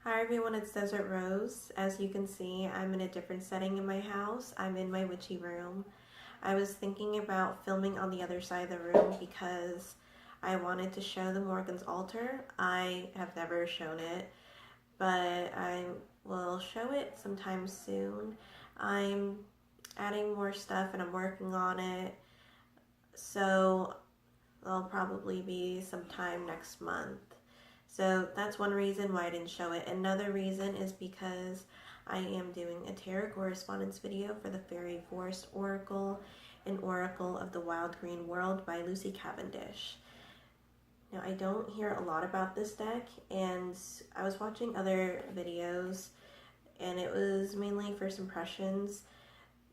Hi everyone, it's Desert Rose. As you can see, I'm in a different setting in my house. I'm in my witchy room. I was thinking about filming on the other side of the room because I wanted to show the Morrigan's altar. I have never shown it, but I will show it sometime soon. I'm adding more stuff and I'm working on it, so it'll probably be sometime next month. So that's one reason why I didn't show it. Another reason is because I am doing a tarot correspondence video for the Faery Forest Oracle, an Oracle of the Wild Green World by Lucy Cavendish. Now, I don't hear a lot about this deck, and I was watching other videos, and it was mainly first impressions.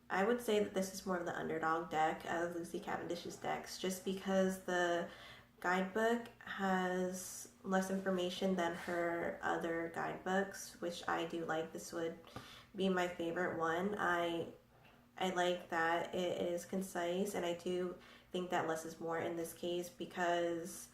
I would say that this is more of the underdog deck of Lucy Cavendish's decks, just because the guidebook has less information than her other guidebooks, which I do like. This would be my favorite one. I like that it is concise, and I do think that less is more in this case because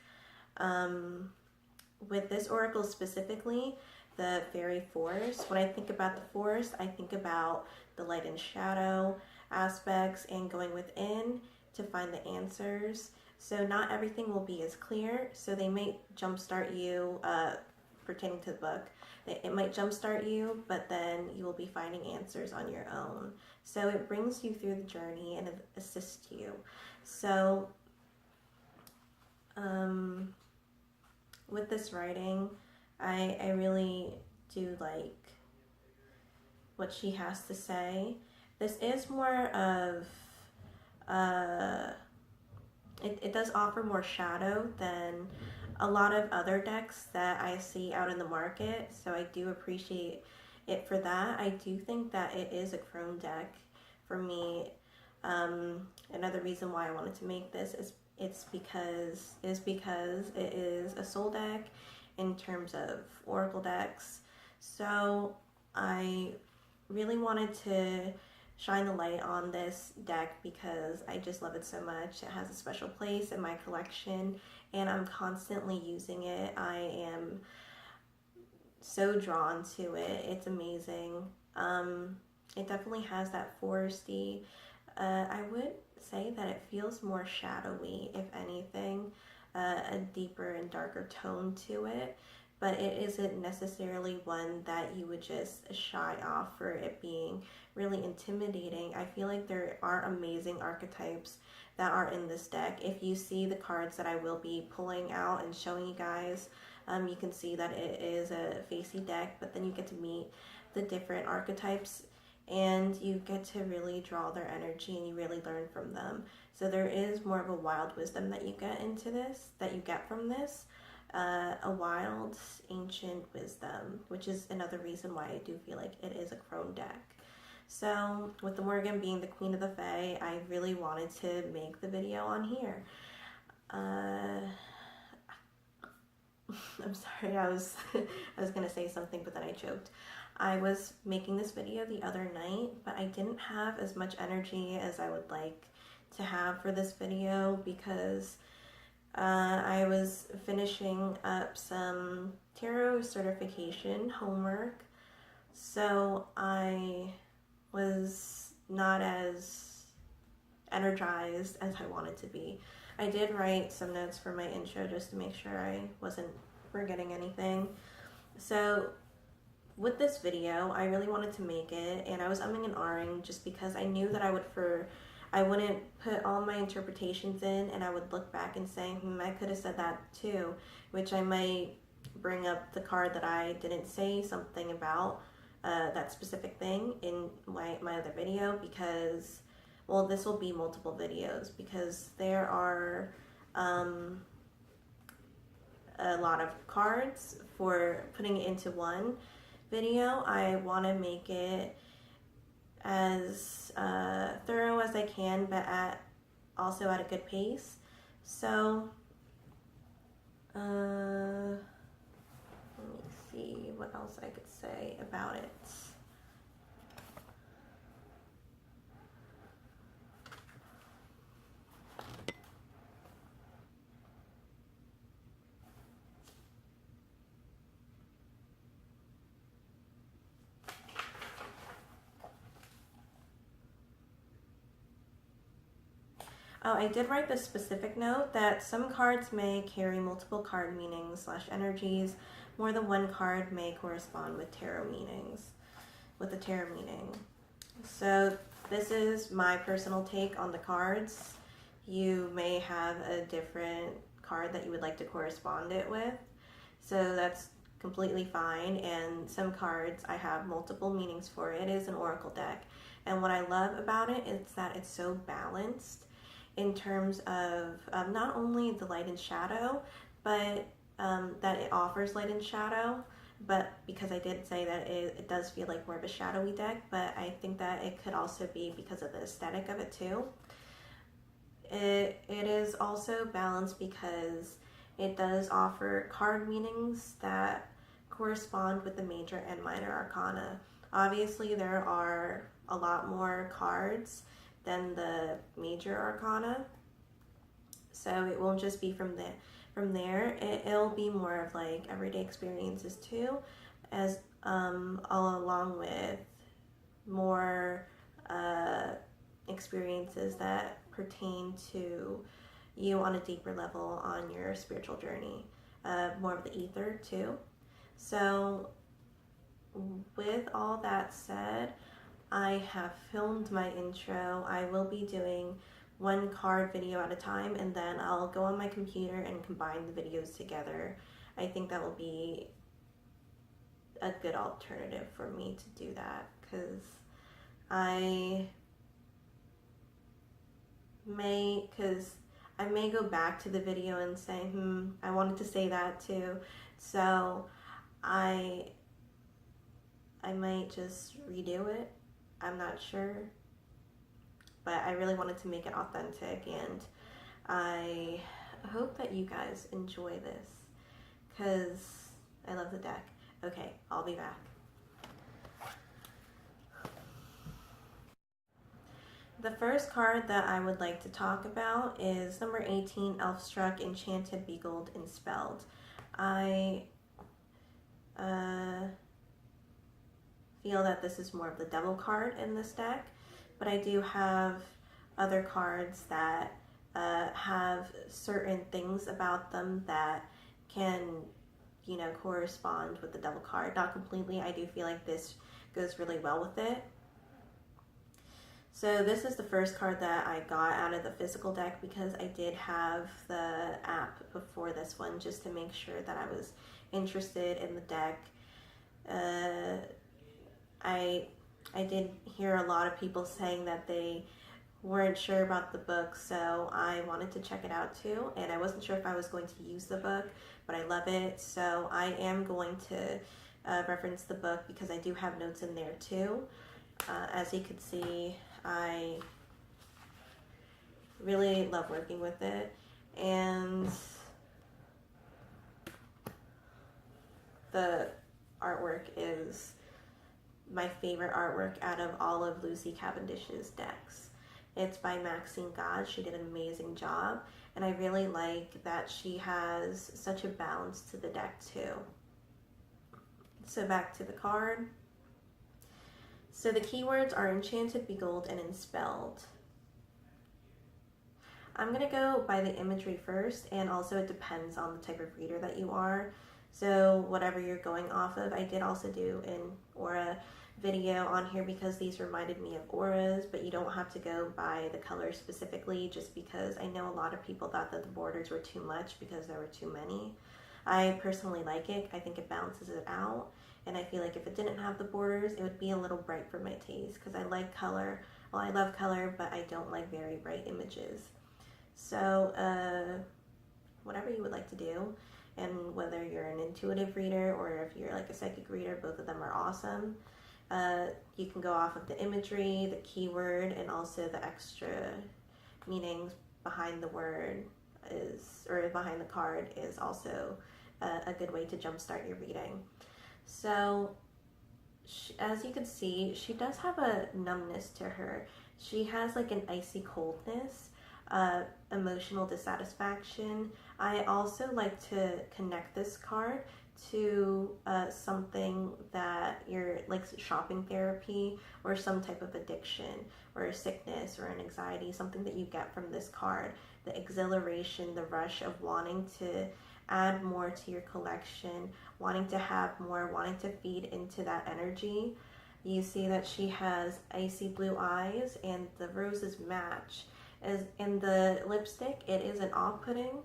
with this oracle specifically, the Faery Forest, when I think about the forest, I think about the light and shadow aspects and going within to find the answers. So not everything will be as clear, so they might jumpstart you, pertaining to the book. It might jumpstart you, but then you will be finding answers on your own. So it brings you through the journey and it assists you. So with this writing, I really do like what she has to say. This is more of it does offer more shadow than a lot of other decks that I see out in the market, so I do appreciate it for that. I do think that it is a crone deck for me. Another reason why I wanted to make this is because it is a soul deck in terms of oracle decks. So I really wanted to shine the light on this deck because I just love it so much. It has a special place in my collection and I'm constantly using it. I am so drawn to it. It's amazing. It definitely has that foresty. I would say that it feels more shadowy, if anything, a deeper and darker tone to it, but it isn't necessarily one that you would just shy off for it being really intimidating. I feel like there are amazing archetypes that are in this deck. If you see the cards that I will be pulling out and showing you guys, you can see that it is a facey deck, but then you get to meet the different archetypes and you get to really draw their energy and you really learn from them. So there is more of a wild wisdom that you get from this. A wild ancient wisdom, which is another reason why I do feel like it is a crone deck. So with the Morrigan being the queen of the Fae, I really wanted to make the video on here. I'm sorry, I was gonna say something, but then I choked. I was making this video the other night, but I didn't have as much energy as I would like to have for this video because I was finishing up some tarot certification homework, so I was not as energized as I wanted to be. I did write some notes for my intro just to make sure I wasn't forgetting anything. So with this video, I really wanted to make it, and I was umming and ahhing just because I knew that I wouldn't put all my interpretations in, and I would look back and say, I could have said that too, which I might bring up the card that I didn't say something about, that specific thing in my other video, because, well, this will be multiple videos because there are a lot of cards for putting it into one video. I want to make it as thorough as I can, but also at a good pace. So let me see what else I could say about it. Oh, I did write the specific note that some cards may carry multiple card meanings / energies. More than one card may correspond with tarot meanings, with a tarot meaning. So this is my personal take on the cards. You may have a different card that you would like to correspond it with. So that's completely fine. And some cards I have multiple meanings for. It is an oracle deck. And what I love about it is that it's so balanced in terms of not only the light and shadow, but that it offers light and shadow. But because I did say that it does feel like more of a shadowy deck, but I think that it could also be because of the aesthetic of it too. It is also balanced because it does offer card meanings that correspond with the major and minor arcana. Obviously, there are a lot more cards than the major arcana, so it won't just be from there. It'll be more of like everyday experiences too, as along with more experiences that pertain to you on a deeper level on your spiritual journey, more of the ether too. So with all that said, I have filmed my intro. I will be doing one card video at a time, and then I'll go on my computer and combine the videos together. I think that will be a good alternative for me to do that, because I may go back to the video and say, I wanted to say that too. So I might just redo it. I'm not sure. But I really wanted to make it authentic, and I hope that you guys enjoy this, because I love the deck. Okay, I'll be back. The first card that I would like to talk about is number 18, Elfstruck, Enchanted, Beagled, and Spelled. I feel that this is more of the devil card in this deck, but I do have other cards that have certain things about them that can, correspond with the devil card. Not completely. I do feel like this goes really well with it. So this is the first card that I got out of the physical deck, because I did have the app before this one just to make sure that I was interested in the deck. I did hear a lot of people saying that they weren't sure about the book, so I wanted to check it out too, and I wasn't sure if I was going to use the book, but I love it, so I am going to reference the book, because I do have notes in there too. As you can see, I really love working with it, and the artwork is my favorite artwork out of all of Lucy Cavendish's decks. It's by Maxine God. She did an amazing job, and I really like that she has such a balance to the deck too. So back to the card. So the keywords are Enchanted, Beagled, and Enspelled. I'm going to go by the imagery first, and also it depends on the type of reader that you are. So whatever you're going off of, I did also do an aura video on here because these reminded me of auras, but you don't have to go by the color specifically, just because I know a lot of people thought that the borders were too much because there were too many. I personally like it. I think it balances it out, and I feel like if it didn't have the borders, it would be a little bright for my taste, because I like color. Well, I love color, but I don't like very bright images. So whatever you would like to do, and whether you're an intuitive reader or if you're like a psychic reader, both of them are awesome. You can go off of the imagery, the keyword, and also the extra meanings behind the word behind the card is also a good way to jumpstart your reading. So as you can see, she does have a numbness to her. She has like an icy coldness, emotional dissatisfaction. I also like to connect this card to something that you're like shopping therapy or some type of addiction or a sickness or an anxiety, something that you get from this card, the exhilaration, the rush of wanting to add more to your collection, wanting to have more, wanting to feed into that energy. You see that she has icy blue eyes and the roses match. As in the lipstick, it isn't off-putting,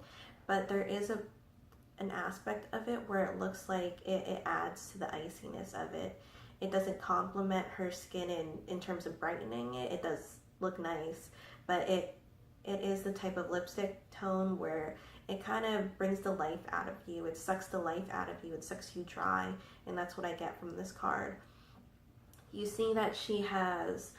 but there is an aspect of it where it looks like it adds to the iciness of it. It doesn't complement her skin in terms of brightening it. It does look nice, but it is the type of lipstick tone where it kind of brings the life out of you. It sucks the life out of you. It sucks you dry, and that's what I get from this card. You see that she has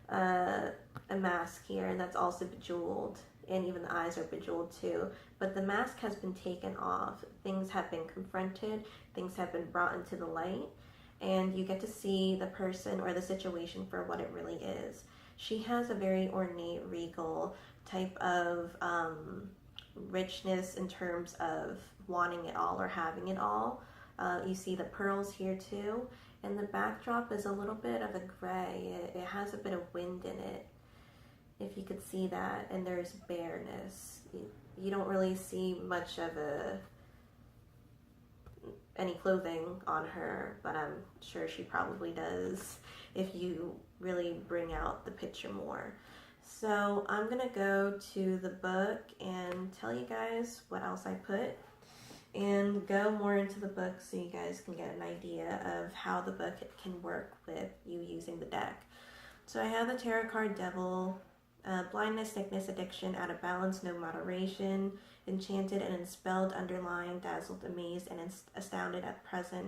a mask here, and that's also bejeweled, and even the eyes are bejeweled too. But the mask has been taken off. Things have been confronted. Things have been brought into the light, and you get to see the person or the situation for what it really is. She has a very ornate, regal type of richness in terms of wanting it all or having it all. You see the pearls here too, and the backdrop is a little bit of a gray. It has a bit of wind in it, if you could see that, and there's bareness. You don't really see much of any clothing on her, but I'm sure she probably does if you really bring out the picture more. So I'm gonna go to the book and tell you guys what else I put and go more into the book so you guys can get an idea of how the book can work with you using the deck. So I have the tarot card Devil, blindness, sickness, addiction, out of balance, no moderation, enchanted and enspelled, underlined, dazzled, amazed, and astounded at present,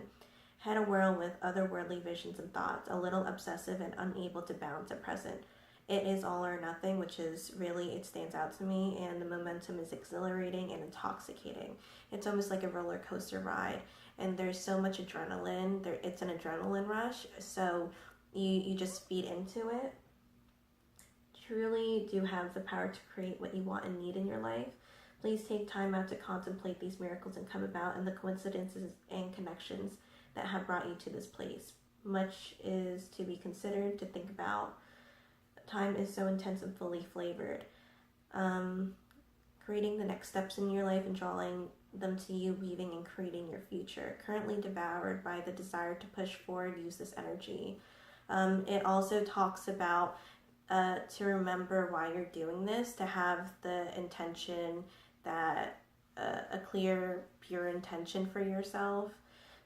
head awhirl with otherworldly visions and thoughts, a little obsessive and unable to balance at present. It is all or nothing, which is really, it stands out to me, and the momentum is exhilarating and intoxicating. It's almost like a roller coaster ride, and there's so much adrenaline. It's an adrenaline rush, so you just feed into it. Truly do have the power to create what you want and need in your life. Please take time out to contemplate these miracles and come about and the coincidences and connections that have brought you to this place. Much is to be considered, to think about. Time is so intense and fully flavored. Creating the next steps in your life and drawing them to you, weaving and creating your future. Currently devoured by the desire to push forward, use this energy. It also talks about to remember why you're doing this, to have the intention that a clear, pure intention for yourself.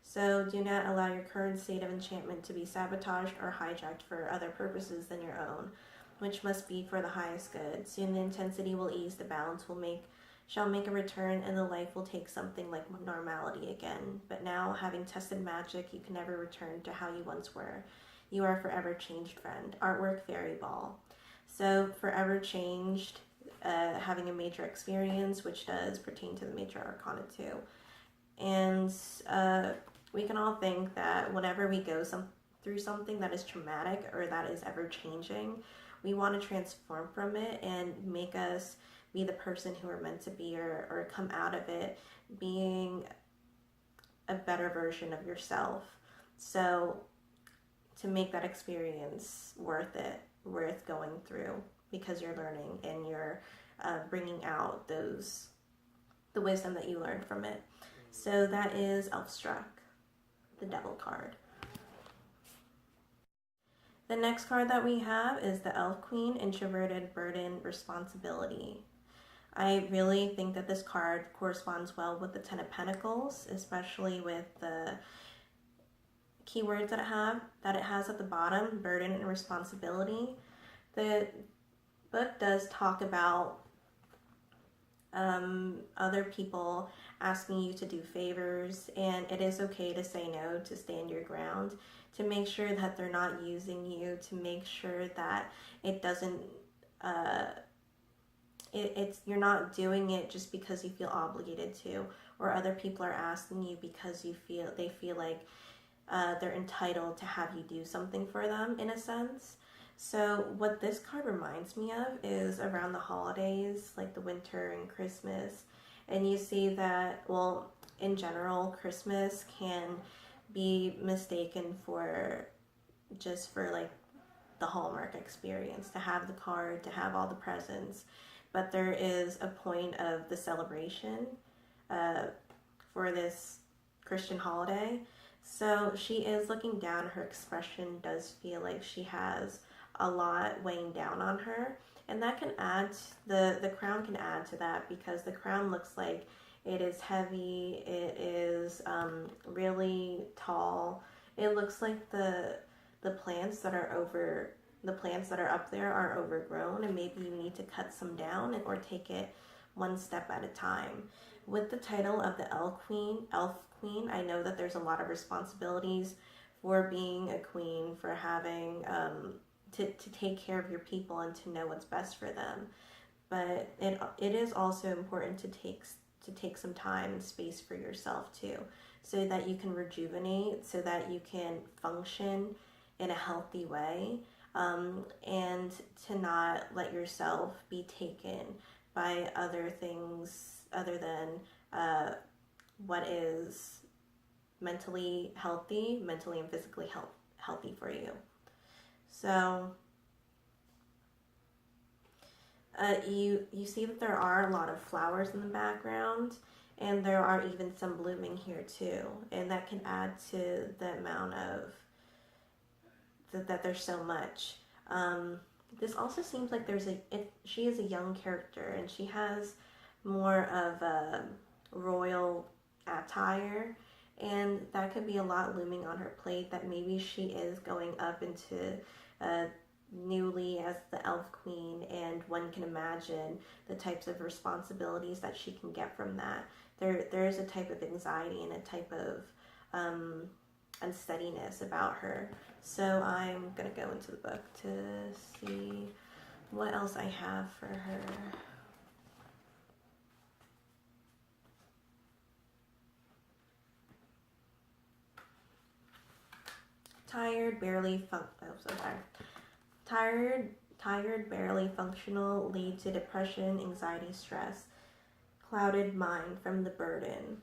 So do not allow your current state of enchantment to be sabotaged or hijacked for other purposes than your own, which must be for the highest good. Soon the intensity will ease, the balance shall make a return, and the life will take something like normality again. But now, having tested magic, you can never return to how you once were. You are forever changed, friend. Artwork, Fairy Ball. So forever changed, having a major experience, which does pertain to the major arcana too. And we can all think that whenever we go through something that is traumatic or that is ever changing, we want to transform from it and make us be the person who we're meant to be, or come out of it being a better version of yourself. So to make that experience worth it, worth going through, because you're learning and you're bringing out the wisdom that you learned from it. So that is Elfstruck, the Devil card. The next card that we have is the Elf Queen, Introverted, Burden, Responsibility. I really think that this card corresponds well with the Ten of Pentacles, especially with the keywords that it has at the bottom, burden and responsibility. The book does talk about other people asking you to do favors, and it is okay to say no, to stand your ground, to make sure that they're not using you, to make sure that it doesn't you're not doing it just because you feel obligated to, or other people are asking you because they feel like they're entitled to have you do something for them, in a sense. So what this card reminds me of is around the holidays, like the winter and Christmas, and you see that, well, in general, Christmas can be mistaken for just for like the Hallmark experience, to have the card, to have all the presents, but there is a point of the celebration for this Christian holiday. So she is looking down. Her expression does feel like she has a lot weighing down on her, and that can add, the crown can add to that, because the crown looks like it is heavy, it is really tall. It looks like the plants that are up there are overgrown, and maybe you need to cut some down or take it one step at a time. With the title of the Elf Queen, I know that there's a lot of responsibilities for being a queen, for having to take care of your people and to know what's best for them. But it is also important to take some time and space for yourself too, so that you can rejuvenate, so that you can function in a healthy way, and to not let yourself be taken by other things other than what is mentally and physically healthy for you. So you see that there are a lot of flowers in the background, and there are even some blooming here too, and that can add to the amount of that there's so much. This also seems like she is a young character, and she has more of a royal attire, and that could be a lot looming on her plate, that maybe she is going up into newly as the Elf Queen, and one can imagine the types of responsibilities that she can get from that. There is a type of anxiety and a type of unsteadiness about her. So I'm gonna go into the book to see what else I have for her. Tired, barely barely functional, lead to depression, anxiety, stress. Clouded mind from the burden.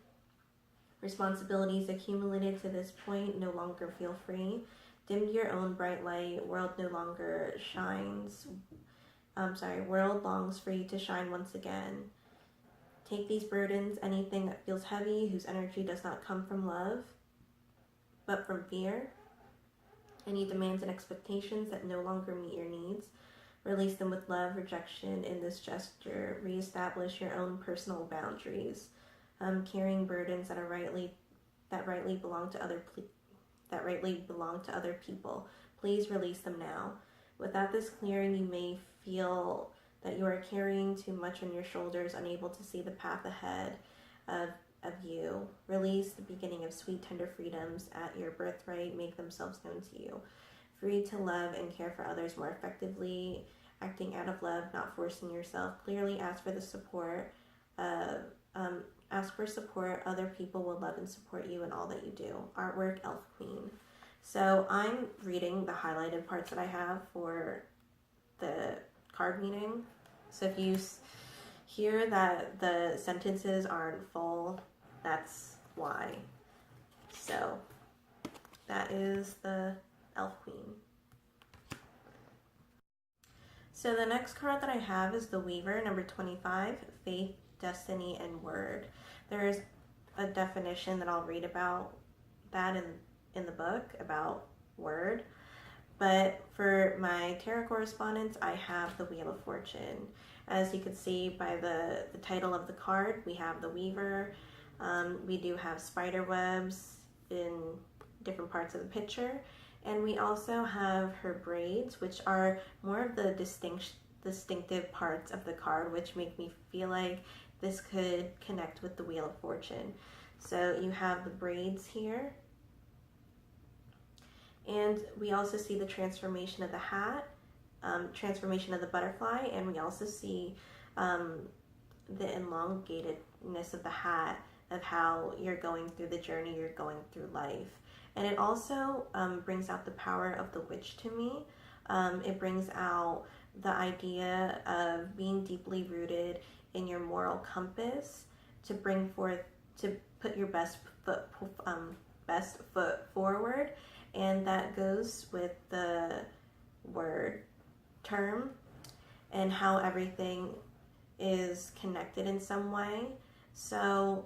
Responsibilities accumulated to this point no longer feel free. Dimmed your own bright light, world longs for you to shine once again. Take these burdens, anything that feels heavy, whose energy does not come from love, but from fear. Any demands and expectations that no longer meet your needs. Release them with love, rejection in this gesture. Reestablish your own personal boundaries. Carrying burdens that rightly belong to other people. Please release them now. Without this clearing, you may feel that you are carrying too much on your shoulders, unable to see the path ahead of you. Release the beginning of sweet, tender freedoms at your birthright. Make themselves known to you. Free to love and care for others more effectively, acting out of love, not forcing yourself. Clearly ask for the support. Ask for support. Other people will love and support you in all that you do. Artwork, Elf Queen. So I'm reading the highlighted parts that I have for the card meeting. So if you hear that the sentences aren't full, that's why. So that is the Elf Queen. So the next card that I have is the Weaver, number 25, Faith, Destiny, and Word. There is a definition that I'll read about that in the book, about word. But for my tarot correspondence, I have the Wheel of Fortune. As you can see by the title of the card, we have the Weaver. We do have spider webs in different parts of the picture. And we also have her braids, which are more of the distinctive parts of the card, which make me feel like this could connect with the Wheel of Fortune. So you have the braids here. And we also see the transformation of the hat, transformation of the butterfly, and we also see the elongatedness of the hat, of how you're going through the journey, you're going through life. And it also brings out the power of the witch to me. It brings out the idea of being deeply rooted in your moral compass to bring forth, to put your best foot forward, and that goes with the word term and how everything is connected in some way. So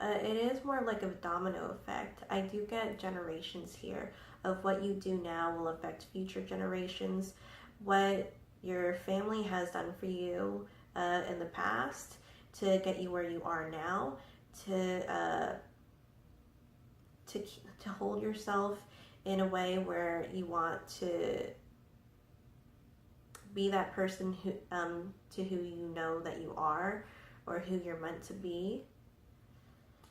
it is more like a domino effect. I do get generations here of what you do now will affect future generations. What your family has done for you in the past to get you where you are now, to hold yourself in a way where you want to be that person who to who you know that you are, or who you're meant to be.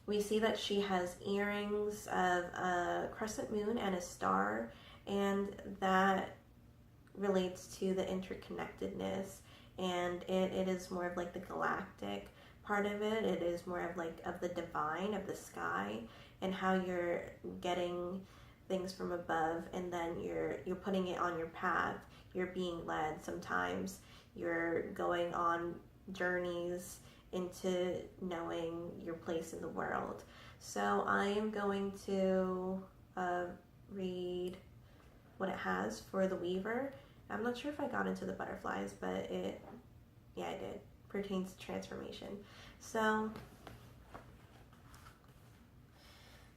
We see that she has earrings of a crescent moon and a star, and that relates to the interconnectedness, and it is more of like the galactic part of it. It is more of like of the divine, of the sky, and how you're getting things from above, and then you're putting it on your path. You're being led. Sometimes you're going on journeys into knowing your place in the world. So I am going to read what it has for the Weaver. I'm not sure if I got into the butterflies, but I did. Pertains to transformation. So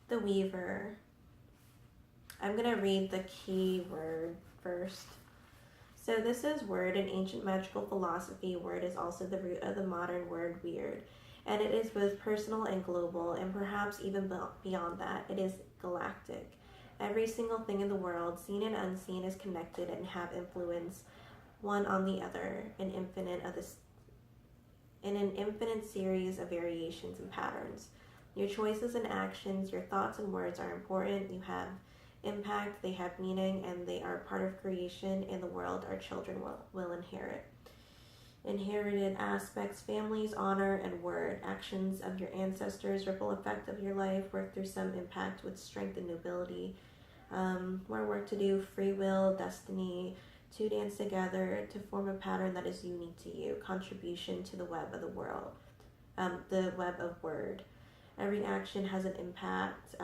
the Weaver. I'm going to read the key word first. So this is word. In ancient magical philosophy, word is also the root of the modern word weird. And it is both personal and global, and perhaps even beyond that. It is galactic. Every single thing in the world, seen and unseen, is connected and have influence one on the other, in an infinite series of variations and patterns. Your choices and actions, your thoughts and words are important. You have impact, they have meaning, and they are part of creation and the world our children will inherit. Inherited aspects, families, honor, and word. Actions of your ancestors, ripple effect of your life, work through some impact with strength and nobility. More work to do, free will, destiny, to dance together to form a pattern that is unique to you. Contribution to the web of the world, the web of word. Every action has an impact.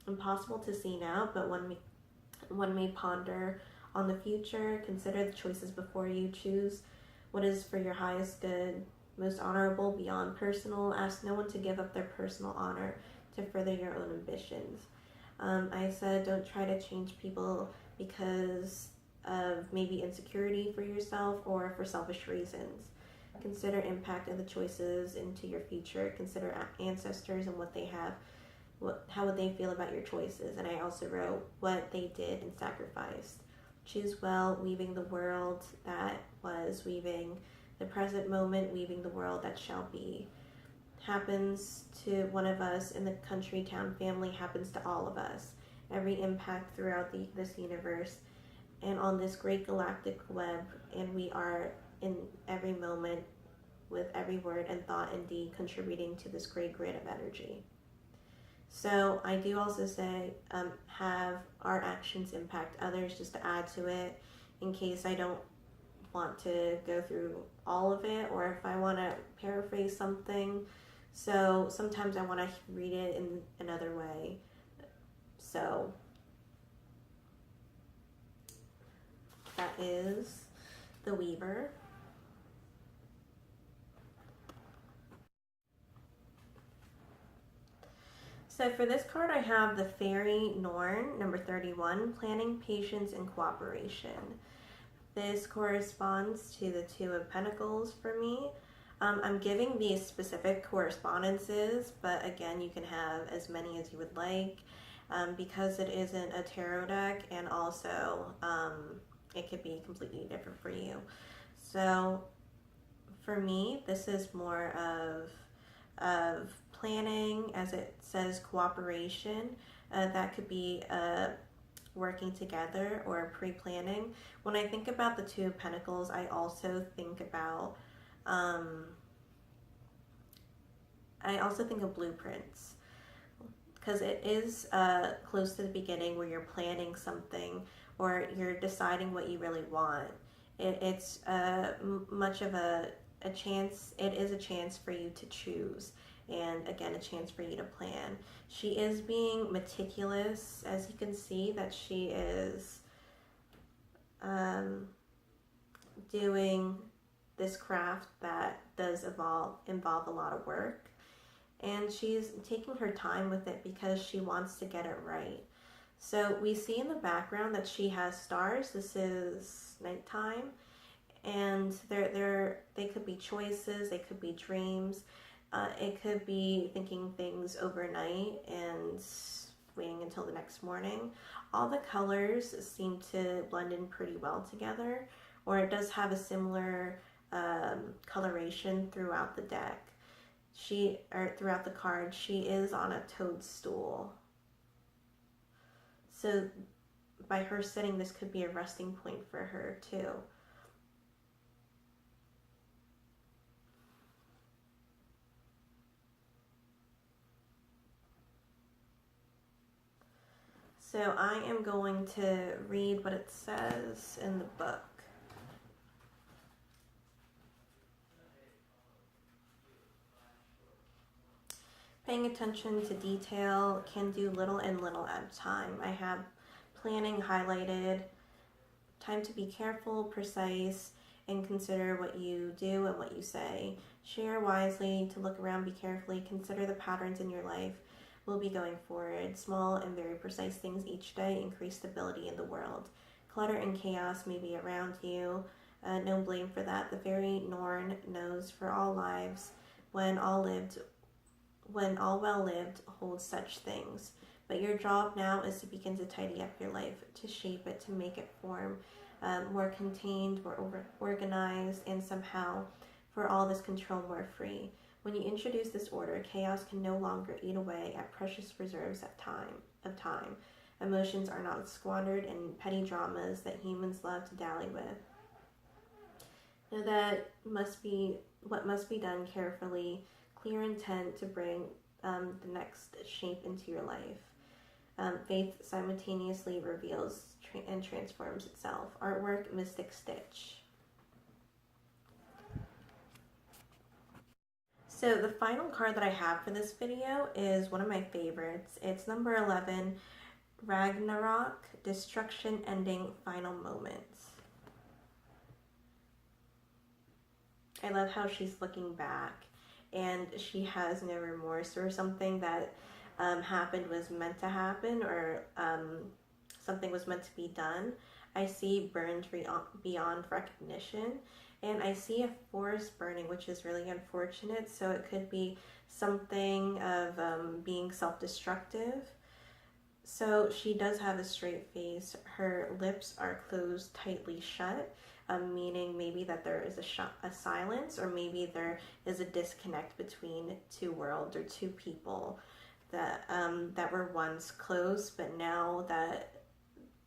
Impossible to see now, but one may ponder on the future. Consider the choices before you. Choose what is for your highest good, most honorable beyond personal. Ask no one to give up their personal honor to further your own ambitions. I said don't try to change people because of maybe insecurity for yourself or for selfish reasons. Consider impact of the choices into your future. Consider ancestors and what they have. How would they feel about your choices? And I also wrote what they did and sacrificed. Choose well, weaving the world that was, weaving the present moment, weaving the world that shall be. Happens to one of us in the country, town, family, happens to all of us. Every impact throughout this universe and on this great galactic web, and we are in every moment with every word and thought and deed contributing to this great grid of energy. So I do also say have our actions impact others, just to add to it in case I don't want to go through all of it, or if I want to paraphrase something. So sometimes I want to read it in another way. So that is the Weaver. So for this card, I have the Fairy Norn, number 31, Planning, Patience, and Cooperation. This corresponds to the Two of Pentacles for me. I'm giving these specific correspondences, but again, you can have as many as you would like because it isn't a tarot deck, and also it could be completely different for you. So for me, this is more of planning, as it says, cooperation. That could be working together or pre-planning. When I think about the Two of Pentacles, I also think about blueprints, because it is close to the beginning where you're planning something or you're deciding what you really want. It's much of a chance. It is a chance for you to choose, and again, a chance for you to plan. She is being meticulous, as you can see that she is doing this craft that does involve a lot of work, and she's taking her time with it because she wants to get it right. So we see in the background that she has stars. This is nighttime, and they could be choices, they could be dreams, it could be thinking things overnight and waiting until the next morning. All the colors seem to blend in pretty well together, or it does have a similar coloration throughout the deck. Throughout the card, she is on a toadstool. So by her sitting, this could be a resting point for her too. So I am going to read what it says in the book. Paying attention to detail can do little and little at a time. I have planning highlighted, time to be careful, precise, and consider what you do and what you say. Share wisely, to look around, be carefully, consider the patterns in your life. Will be going forward. Small and very precise things each day increase stability in the world. Clutter and chaos may be around you. No blame for that. The very Norn knows for all lives, when all well lived holds such things. But your job now is to begin to tidy up your life, to shape it, to make it form more contained, more organized, and somehow for all this control more free. When you introduce this order, chaos can no longer eat away at precious reserves of time. Emotions are not squandered in petty dramas that humans love to dally with. Now that what must be done carefully, clear intent to bring the next shape into your life. Faith simultaneously reveals and transforms itself. Artwork, Mystic Stitch. So the final card that I have for this video is one of my favorites. It's number 11, Ragnarok, Destruction Ending Final Moments. I love how she's looking back and she has no remorse, or something that happened was meant to happen, or something was meant to be done. I see burned beyond recognition. And I see a forest burning, which is really unfortunate. So it could be something of being self-destructive. So she does have a straight face. Her lips are closed tightly shut, meaning maybe that there is a silence, or maybe there is a disconnect between two worlds or two people that were once close, but now that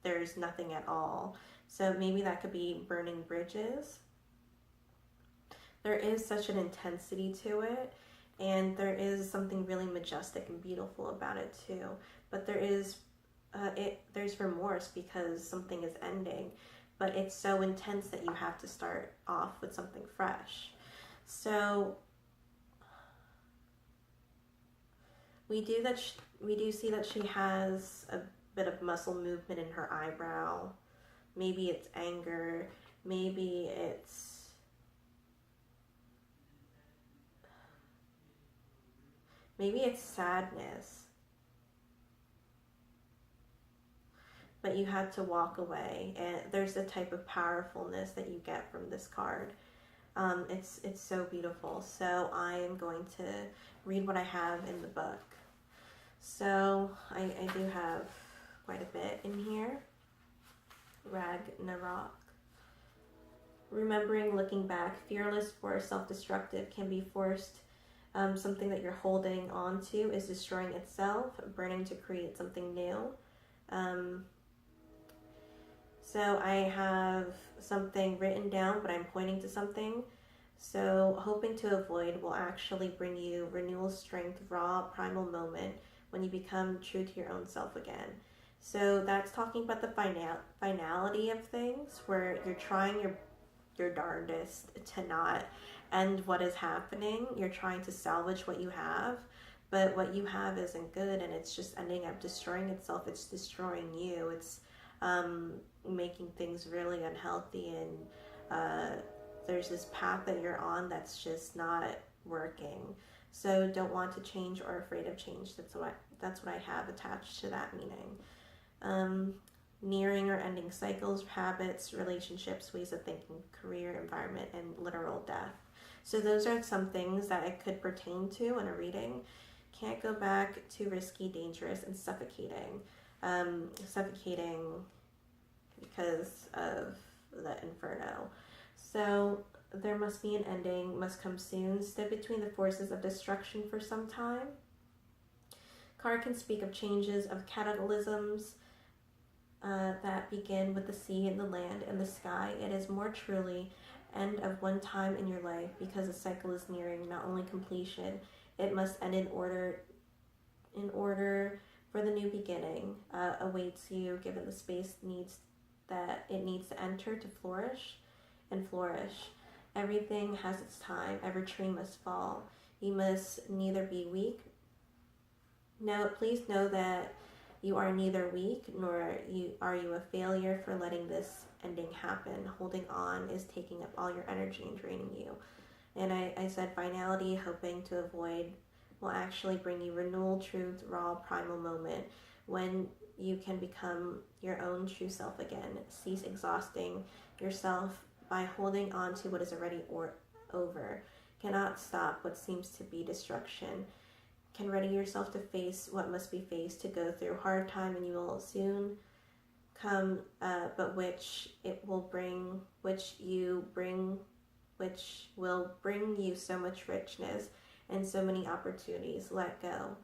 there's nothing at all. So maybe that could be burning bridges. There is such an intensity to it, and there is something really majestic and beautiful about it too. But there's remorse because something is ending, but it's so intense that you have to start off with something fresh. So we do see that she has a bit of muscle movement in her eyebrow. Maybe it's anger, maybe it's sadness, but you had to walk away, and there's a type of powerfulness that you get from this card. It's so beautiful. So I am going to read what I have in the book. So I do have quite a bit in here. Ragnarok. Remembering, looking back, fearless or self-destructive can be forced. Something that you're holding on to is destroying itself, burning to create something new. So I have something written down, but I'm pointing to something. So hoping to avoid will actually bring you renewal, strength, raw, primal moment when you become true to your own self again. So that's talking about the finality of things, where you're trying your your darndest to not end what is happening. You're trying to salvage what you have, but what you have isn't good, and it's just ending up destroying itself. It's destroying you. It's making things really unhealthy, and there's this path that you're on that's just not working. So don't want to change or afraid of change. That's what I have attached to that meaning. Nearing or ending cycles, habits, relationships, ways of thinking, career, environment, and literal death. So those are some things that it could pertain to in a reading. Can't go back, too risky, dangerous, and suffocating. Suffocating because of the inferno. So there must be an ending, must come soon, stood between the forces of destruction for some time. Card can speak of changes, of cataclysms that begin with the sea and the land and the sky. It is more truly end of one time in your life, because the cycle is nearing not only completion, it must end in order for the new beginning awaits you, given the space that it needs to enter to flourish and flourish. Everything has its time. Every tree must fall. You must neither be weak. No, please know that you are neither weak nor are you a failure for letting this ending happen. Holding on is taking up all your energy and draining you. And I said finality, hoping to avoid, will actually bring you renewal, truth, raw, primal moment when you can become your own true self again. Cease exhausting yourself by holding on to what is already over. Cannot stop what seems to be destruction. Can ready yourself to face what must be faced, to go through hard time, and you will soon come, but which will bring you so much richness and so many opportunities. Let go.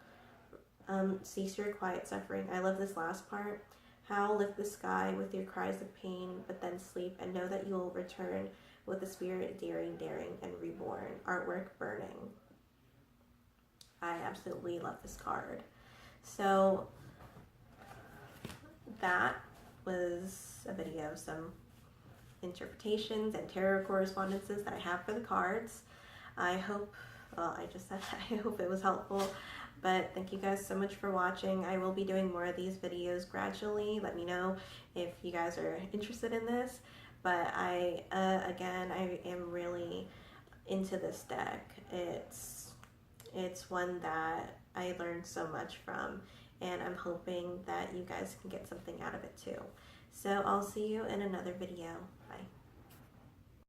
Cease your quiet suffering. I love this last part. Howl, lift the sky with your cries of pain, but then sleep and know that you will return with the spirit daring, and reborn. Artwork burning. I absolutely love this card. So that was a video of some interpretations and tarot correspondences that I have for the cards. I hope, well, I just said I hope it was helpful, but thank you guys so much for watching. I will be doing more of these videos gradually. Let me know if you guys are interested in this, but again, I am really into this deck. It's one that I learned so much from, and I'm hoping that you guys can get something out of it too. So I'll see you in another video. Bye.